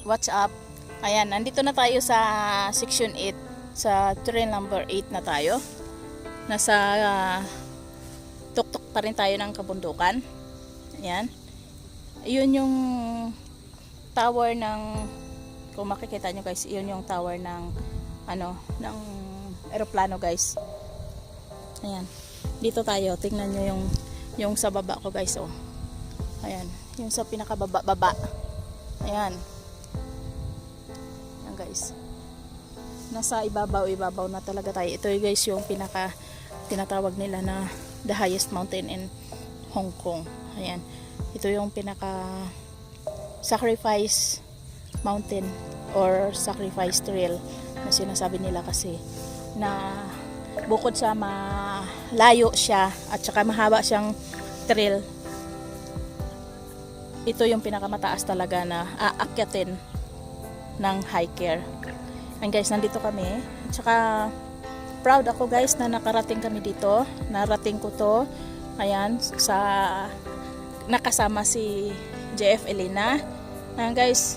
What's up? Ayan, nandito na tayo sa section 8, sa trail number 8 na tayo. Nasa tuktok pa rin tayo ng kabundukan. Ayan. Yun yung tower ng, kung makikita nyo guys, yun yung tower ng ng eroplano guys. Ayan. Dito tayo, tingnan nyo yung sa baba ko guys, oh. Ayan, yung sa pinakababa. Ayan. Guys, nasa ibabaw na talaga tayo. Ito guys yung pinaka tinatawag nila na the highest mountain in Hong Kong. Ayan, ito yung pinaka sacrifice mountain or sacrifice trail na sinasabi nila, kasi na bukod sa malayo siya at saka mahaba siyang trail, ito yung pinakamataas talaga na aakyatin ng hiker. And guys, nandito kami. Tsaka proud ako guys na nakarating kami dito. Narating ko to. Ayan, sa nakasama si JF Elena. Ayan guys,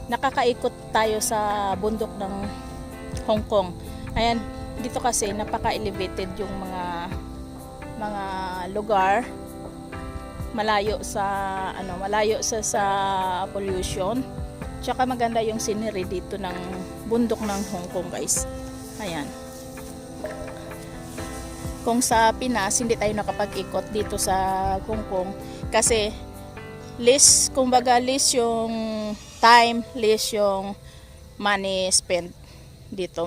nakakaikot tayo sa bundok ng Hong Kong. Ayan, dito kasi napaka-elevated yung mga lugar. Malayo sa sa pollution. Tsaka maganda yung scenery dito ng bundok ng Hong Kong guys. Ayan. Kung sa Pinas hindi tayo nakapag-ikot dito sa Hong Kong kasi less yung time, less yung money spent dito.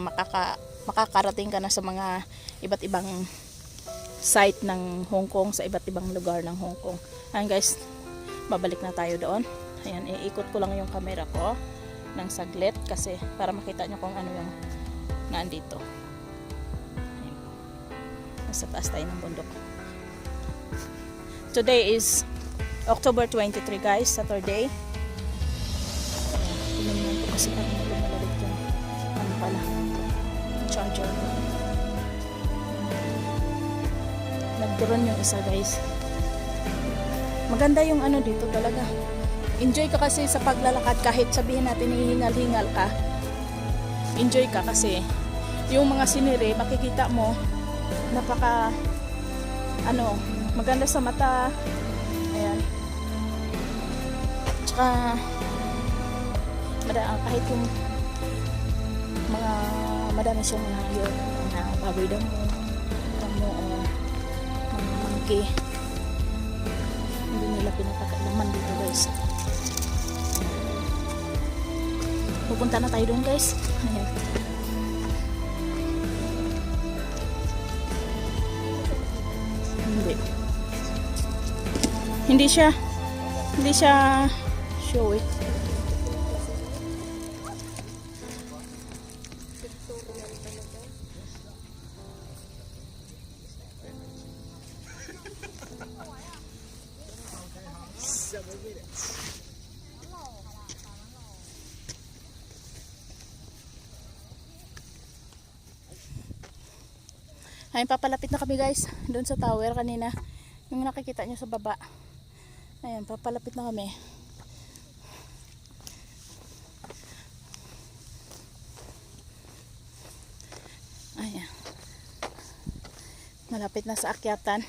Makakarating ka na sa mga iba't ibang site ng Hong Kong, sa iba't ibang lugar ng Hong Kong. Ayan guys, babalik na tayo doon. Ayan, iikot ko lang yung camera ko ng saglit kasi para makita nyo kung ano yung nandito. Ayan. Nasa taas tayo ng bundok. Today is October 23 guys, Saturday. Ayan, tingnan ko kasi parang lumalalit yung charger. Nag-drone yung isa guys. Maganda yung dito talaga. Enjoy ka kasi sa paglalakad, kahit sabihin natin hihingal-hingal ka. Enjoy ka kasi yung mga scenery makikita mo napaka maganda sa mata. Ayan. Tsaka kahit yung mga madami siyang mga hayop na baboy damo, mga monkey. Hindi nila pinapakailaman dito guys. Pupunta na tayo doon guys. Ayan. Hindi siya show it. Ay, papalapit na kami guys doon sa tower kanina, yung nakikita nyo sa baba. Ayan, papalapit na kami. Ayan, malapit na sa akyatan.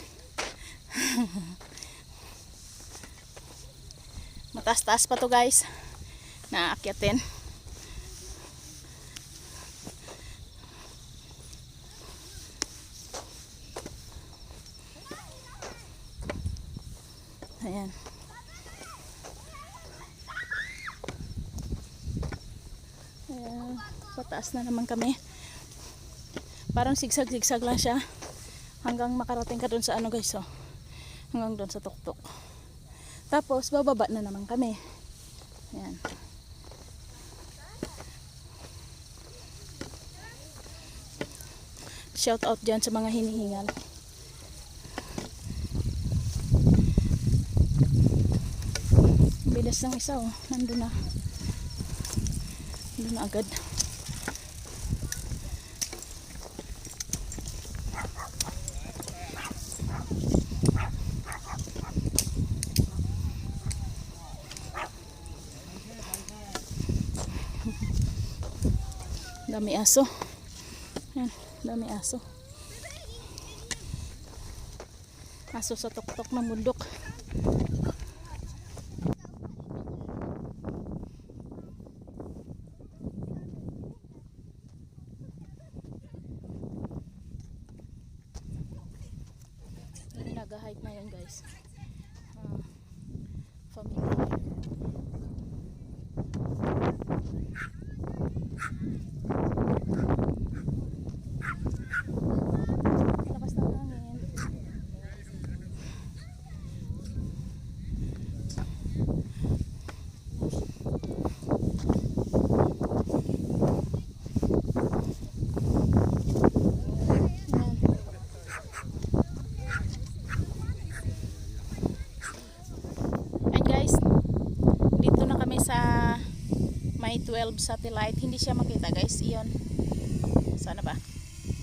Mataas-taas pa to guys na aakyatin. Ayan. Ayan, pataas na naman kami. Parang sigsag-sigsag lang siya hanggang makarating ka dun sa guys, oh. Hanggang dun sa tuktok. Tapos bababa na naman kami. Ayan. Shout out dyan sa mga hinihingal. Bilis ng isa oh. Nandun na. Nandun na agad. Dami aso. Ayan, dami aso. Aso sa tuktok ng bundok. Nag-hike na yun guys. Family. Lakas ng hangin. Dito na kami sa may 12 satellite. Hindi siya makita guys. Iyon. Sana ba?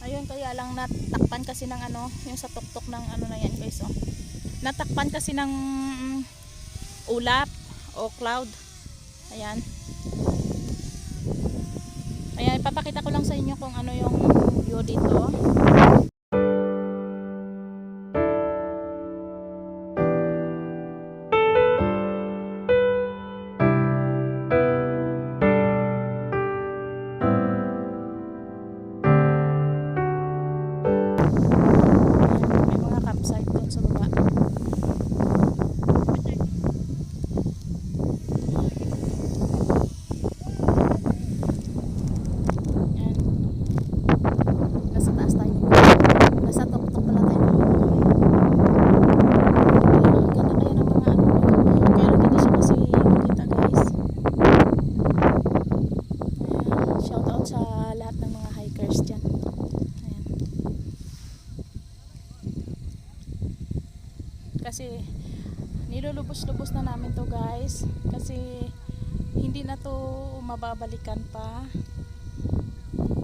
Ayun, kaya lang natakpan kasi ng ano, yung sa tuktok ng ano na yan guys. Oh. Natakpan kasi ng ulap o cloud. Ayan. Ayan, papakita ko lang sa inyo kung ano yung view dito. Kasi nilulubos-lubos na namin to guys, kasi hindi na to mababalikan pa.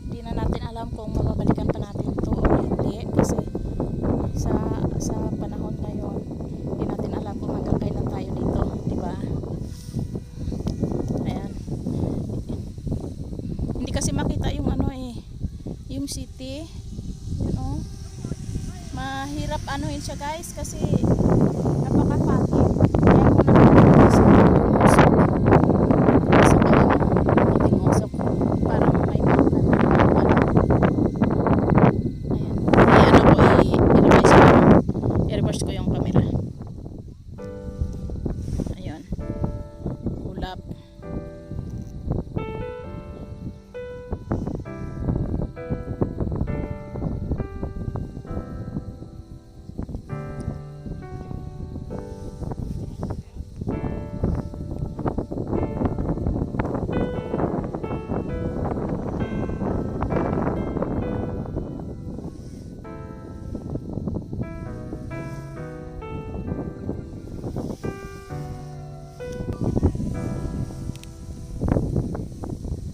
Hindi na natin alam kung mababalikan pa natin to o hindi, kasi sa panahon ngayon hindi natin alam kung hanggang kailan tayo dito, di ba? Ayan, hindi kasi makita yung ano yung city, you know? Mahirap anuhin siya guys, kasi napakapati. Kaya muna ating usok. Parang may pagkan na. Ayan. I-reverse ko yung camera. Ayun. Ulap.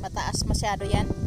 Mataas masyado yan.